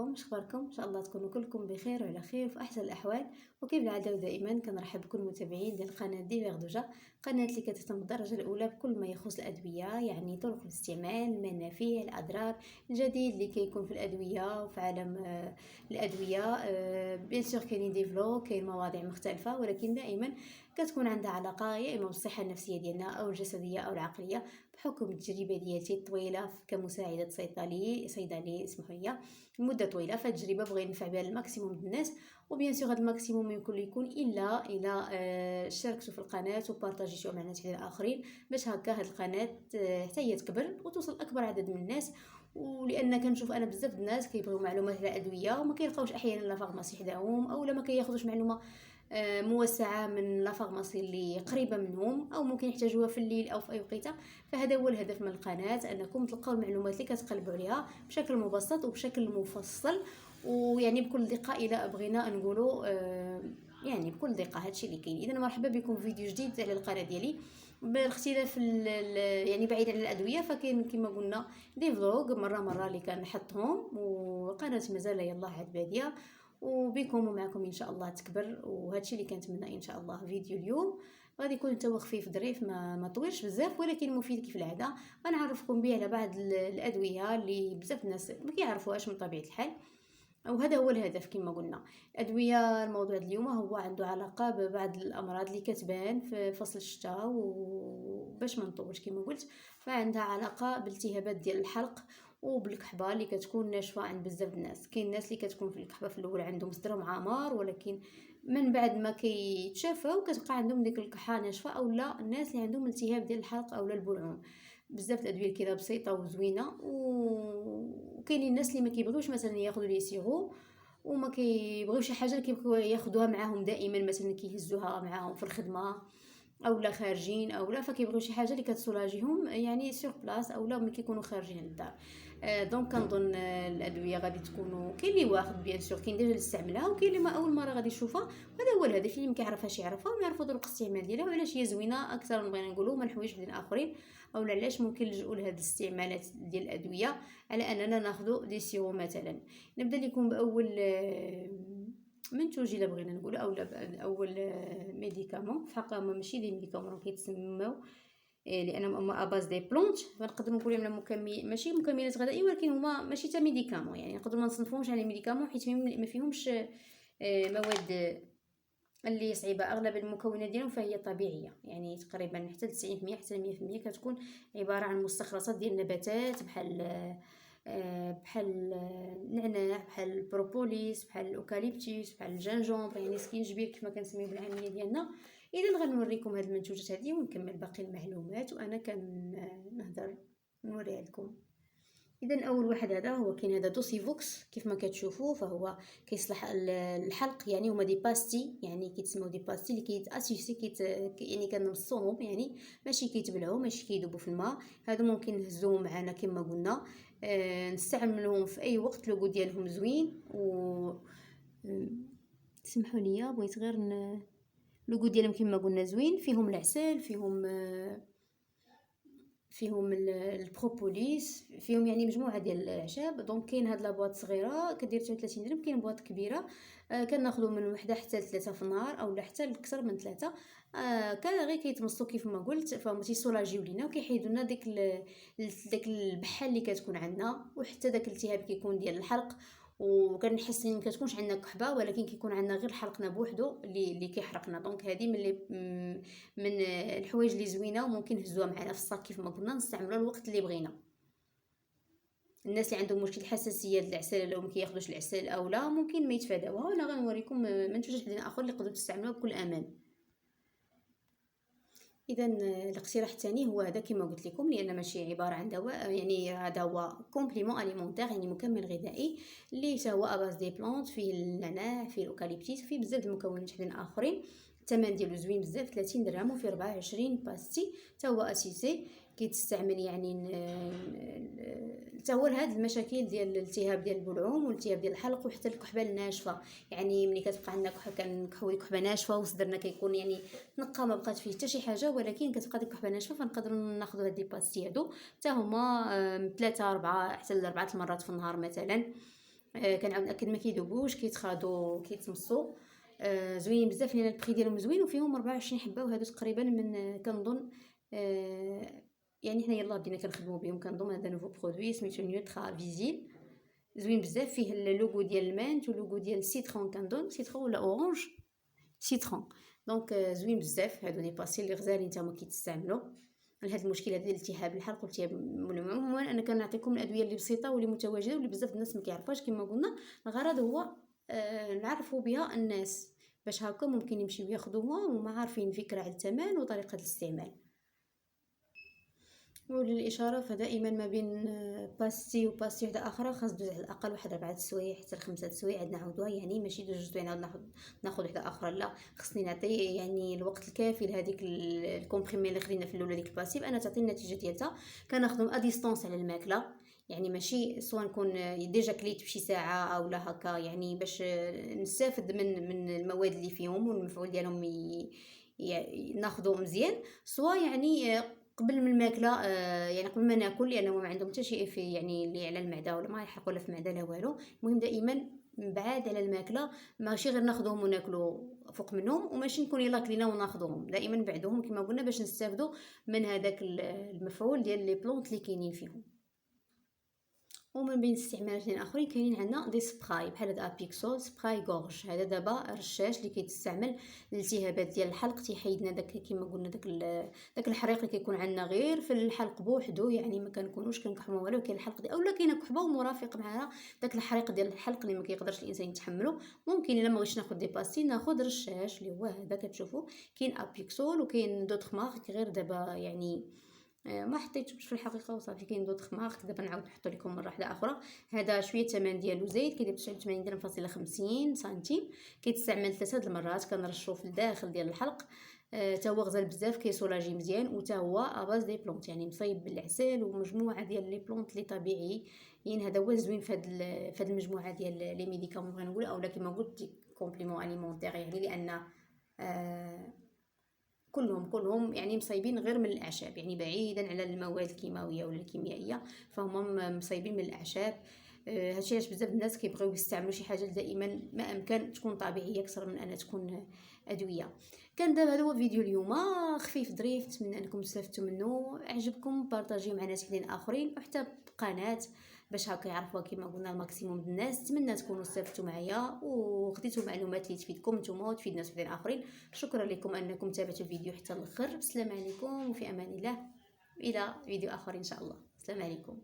عليكم، شخباركم؟ ان شاء الله تكونوا كلكم بخير وعلى خير في احسن الاحوال. وكيف العاده ودائما كنرحب بكل المتابعين ديال قناه دي فيغدوجا، قناه اللي كتهتم بالدرجه الاولى بكل ما يخص الادويه، يعني طرق الاستعمال، المنافع، الاضرار، الجديد اللي كيكون في الادويه وفي عالم الادويه. بيان سور كاينين دي فلوق، كاين مواضيع مختلفه، ولكن دائما كتكون عندها علاقه يا اما بالصحه النفسيه ديالنا او الجسديه او العقليه، بحكم التجربه ديالتي الطويله كمساعده صيدلي اسمحوا لي لمده طويله. فالتجربه بغيت ننفع بها الماكسيموم من الناس، وبيان سور هذا الماكسيموم يمكن يكون الا شاركتوا في القناه وبارطاجيتوها مع ناس اخرين، باش هكا هذه القناه حتى هي تكبر وتوصل اكبر عدد من الناس. ولان كنشوف انا بزاف الناس كيبغيو معلومات على الادويه وما كيلقاوش احيانا لا فارماسي حداهم، او ما كياخذوش معلومه موسعه من لا فارماسي اللي قريبه منهم، او ممكن يحتاجوها في الليل او في اي وقيته. فهذا هو الهدف من القناه، انكم تلقاو المعلومات اللي كتقلبوا عليها بشكل مبسط وبشكل مفصل، ويعني بكل دقه الى بغينا نقولوا يعني بكل دقه. هادشي اللي كاين. اذا مرحبا بكم في فيديو جديد على القناه ديالي، باختلاف يعني بعيد عن الادويه. فكاين كما قلنا دي فلوغ مره اللي كنحطهم، وقناه مازال يلاه عاد باديه، وبكم ومعكم ان شاء الله تكبر. وهادشي اللي كنتمنى ان شاء الله. فيديو اليوم غادي يكون حتى هو خفيف ظريف، ما طويلش بزاف، ولكن مفيد كيف العاده. غنعرفكم به على بعض الادويه اللي بزاف الناس ما كيعرفوهاش من طبيعه الحال، وهذا هو الهدف كما قلنا. الادويه، الموضوع اليوم هو عنده علاقه ببعض الامراض اللي كتبان في فصل الشتاء، وباش ما نطولش كما قلت، فعندها علاقه بالالتهابات ديال الحلق وبالكحبه اللي كتكون ناشفه عند بزاف الناس. كاين الناس اللي كتكون في الكحبه في الاول عندهم صدرهم عامر، ولكن من بعد ما كيتشافاو كتبقى عندهم ديك الكحه ناشفه. اولا الناس اللي عندهم التهاب ديال الحلق اولا البلعوم. بزاف الادويه كده بسيطه وزوينه. وكاينين الناس اللي ما كيبغيوش مثلا ياخذوا لي سيرو، وما كيبغيوش شي حاجه اللي كيبغيو ياخذوها معاهم دائما، مثلا كيهزوها معاهم في الخدمه اولا خارجين، اولا فكيبغيو شي حاجه اللي كتسولاجيهم يعني سور بلاص، اولا ملي كيكونوا خارجين للدار. دونك كنظن الادويه غادي تكونوا كاين اللي واخد بيان سور، كاين ديجا اللي استعملها، وكاين اللي ما اول مره غادي يشوفها. هذا هو الهدف، اللي ما كيعرفهاش يعرفها ونعرفوا طرق الاستعمال ديالها وعلاش هي زوينه اكثر من بغينا نقولوا من حوايج وحدين اخرين، او علاش ممكن نلجؤوا لهاد الاستعمالات ديال الادويه على اننا ناخذ دي سيرو مثلا. نبدا لكم باول منتوج الا بغينا نقول، اولا اول ميديكامون. في الحقيقه هما ماشي دي ميديكامون كيتسموا لانهم هما اباز دي بلونت، فنقدر نقول لهم ماشي مكملات غذائيه، ولكن هما ماشي تا ميديكامون. يعني نقدر ما نصنفهمش على ميديكامون حيت ما فيهمش مواد اللي صعيبه. اغلب المكونات ديالهم فهي طبيعيه، يعني تقريبا حتى 90% حتى 100% كتكون عباره عن مستخلصات ديال النباتات، بحال النعناع، بحال البروبوليس، بحال الاوكاليبتوس، بحال الجنجومبر، يعني سكينجبير كما كنسميو بالعاميه ديالنا. اذا غنوريكم هاد المنتوجات هذه ونكمل باقي المعلومات وانا كنهضر نوريها لكم. اذا اول واحد هذا هو كاين هذا دوسيفوكس كيف ما كتشوفوا، فهو كيصلح الحلق. يعني هما دي باستي، يعني كيتسموا دي باستي اللي كيتاسيسي يعني كنمصوهم، يعني ماشي كيتبلعوا، ماشي كيذوبوا في الماء. هادو ممكن نهزوهم معنا كما قلنا، نستعملوهم في اي وقت. اللوغو ديالهم زوين، و سمحوا لي بغيت غير اللوغو ديالهم كما قلنا زوين، فيهم العسل، فيهم البروبوليس، فيهم يعني مجموعه ديال الاعشاب. دونك كاين هاد لابواط صغيره كدير 30 درهم، كاين بواط كبيره كناخذوا من وحده حتى لثلاثه في النهار، اولا حتى اكثر من ثلاثه. كان غير كيتمصوا كيف ما قلت، فهما تيسولاجيو لينا وكيحيدوا لنا داك البحه اللي كتكون عندنا، وحتى داك الالتهاب كيكون ديال الحلق. وكنحس ان كتكونش عندنا كحبه، ولكن كيكون عندنا غير حلقنا بوحدو اللي كيحرقنا. دونك هذه من الحوايج اللي زوينه، وممكن نهزوها معنا في الصاك كيف ما قلنا، نستعملوها الوقت اللي بغينا. الناس اللي عندهم مشكل حساسيه للعسل او ما كياخذوش العسل او لا ممكن ما يتفاداوها. وانا غنوريكم منتوجات وحدين اخر اللي تقدروا تستعملوها بكل امان. اذا الاقتراح الثاني هو هذا كما قلت لكم، لان ماشي عباره عن دواء، يعني هذا هو كومبليمون اليمونتير، يعني مكمل غذائي اللي هو اباز دي بلانت، فيه النعناع، فيه الاوكاليبتيس، فيه بزاف المكونات وحدين اخرين. الثمن ديالو زوين بزاف، 30 درهم، وفيه 24 باستي. حتى هو اسيسي كيتستعمل يعني حتى هو لهاد المشاكل ديال الالتهاب ديال البلعوم والالتهاب ديال الحلق وحتى الكحبه الناشفه. يعني ملي كتبقى عندنا كنكحوي كحبه ناشفه وصدرنا كيكون يعني نقى ما بقات فيه حتى شي حاجه، ولكن كتبقى ديك الكحبه ناشفه، فنقدروا ناخذوا هاد لي باستي هادو حتى هما 3 4 حتى ل4 المرات في النهار مثلا. كنعاود ناكد ما كيذوبوش، كيتخاضوا كيتمصوا. زوينين بزاف لان البري ديالهم زوين، وفيهم 24 حبه، وهادو تقريبا من كنظن يعني حنا يلاه بدينا كنخدموا بهم. كنظن هذا نوفو برودوي سميتو نيوترا فيزيل، زوين بزاف، فيه اللوغو ديال المانت واللوغو ديال السيترون، كنظن سيترون ولا اورانج، سيترون. دونك زوين بزاف هادو لي باسيل اللي غزالين تما كيتستعملوا لهاد المشكله ديال التهاب الحلق والتهاب. عموما انا كنعطيكم الادويه اللي بسيطه واللي متواجده واللي بزاف الناس ما كيعرفوهاش كما قلنا. الغرض هو نعرفوا بها الناس، باش هكا ممكن يمشيو ياخذوها وما عارفين فكره على الثمن وطريقه الاستعمال. وللإشارة فدائما ما بين باستي وباستي وحده اخرى خاص دوز على الاقل واحد 4 سوايع حتى ل5 سوايع عاد نعاودوها، يعني ماشي دوز سوايع نعاود ناخذ وحده اخرى، لا خصني نعطي يعني الوقت الكافي لهذيك الكومبريمي اللي خدينا في الاولى ديك الباسيف انا تعطي النتيجه ديالها. كناخذهم ا ديستونس على الماكله، يعني ماشي سواء نكون ديجا كليت بشي ساعه او لا هكا، يعني باش نستافد من المواد اللي فيهم والمفعول ديالهم ناخذو مزيان، سواء يعني قبل من الماكله، يعني قبل ما ناكل، لانه ما عندهم حتى شيء في يعني اللي على المعده ولا ما يحرقوا لا في المعده لا والو. المهم دائما بعاد على الماكله، ماشي غير ناخذهم وناكلوا فوق منهم، وماشي نكون يلا كلينا وناخذهم، دائما بعدهم كما قلنا باش نستافدوا من هذاك المفعول ديال لي بلونط اللي كاينين فيهم. ومن بين الاستعمالات الاخرين كاينين عندنا دي سبراي بحال هذا ابيكسول سبراي غورج، هذا دابا رشاش اللي كيتستعمل للالتهابات ديال الحلق، تيحيدنا داك كما قلنا داك الحريق اللي كيكون عندنا غير في الحلق بوحدو، يعني ما كنكونوش كنكحموا والو، كاين الحلق اولا كاينه كحبه ومرافق معها داك الحريق ديال الحلق اللي ما كيقدرش الانسان يتحمله. ممكن الا ما بغيتش ناخذ دي باستي ناخذ رشاش اللي هو هذا كتشوفوا. كاين ابيكسول وكاين دوطخ مارك غير دابا يعني ما حطيتوش في الحقيقه وصافي. كاين دوطخ مارك دابا نعاود نحطو لكم مره واحده اخرى. هذا شويه الثمن ديالو زايد، كيدير 89 درهم فاصله 50 سنتيم، كيتستعمل 3 المرات، كنرشوه في الداخل ديال الحلق. تا هو غزال بزاف، كيسولاجي مزيان، وتا هو اباز دي بلونط، يعني مصايب بالعسل ومجموعه ديال لي بلونط لي طبيعي. يعني هذا هو الزوين في هاد المجموعه ديال لي ميديكامون بغينا نقول، اولا كما قلت كومبليمون اليمونتير، يعني لان كلهم يعني مصايبين غير من الاعشاب، يعني بعيدا على المواد الكيماويه ولا الكيميائيه، فهم مصايبين من الاعشاب. هادشي علاش بزاف الناس كيبغيو يستعملوا شي حاجه دائما ما امكن تكون طبيعيه اكثر من انها تكون ادويه. كان دابا هذا هو فيديو اليوم خفيف ظريف، نتمنى انكم استفدتوا منه، عجبكم بارطاجيو مع ناس اخرين وحتى بقناه باش هكا يعرفوها كما قلنا الماكسيموم الناس. نتمنى تكونوا استفدتوا معايا وخديتوا معلومات اللي تفيدكم نتوما وتفيد ناس اخرين. شكرا لكم انكم تابعتوا الفيديو حتى الاخر. السلام عليكم وفي امان الله، الى فيديو اخر ان شاء الله. السلام عليكم.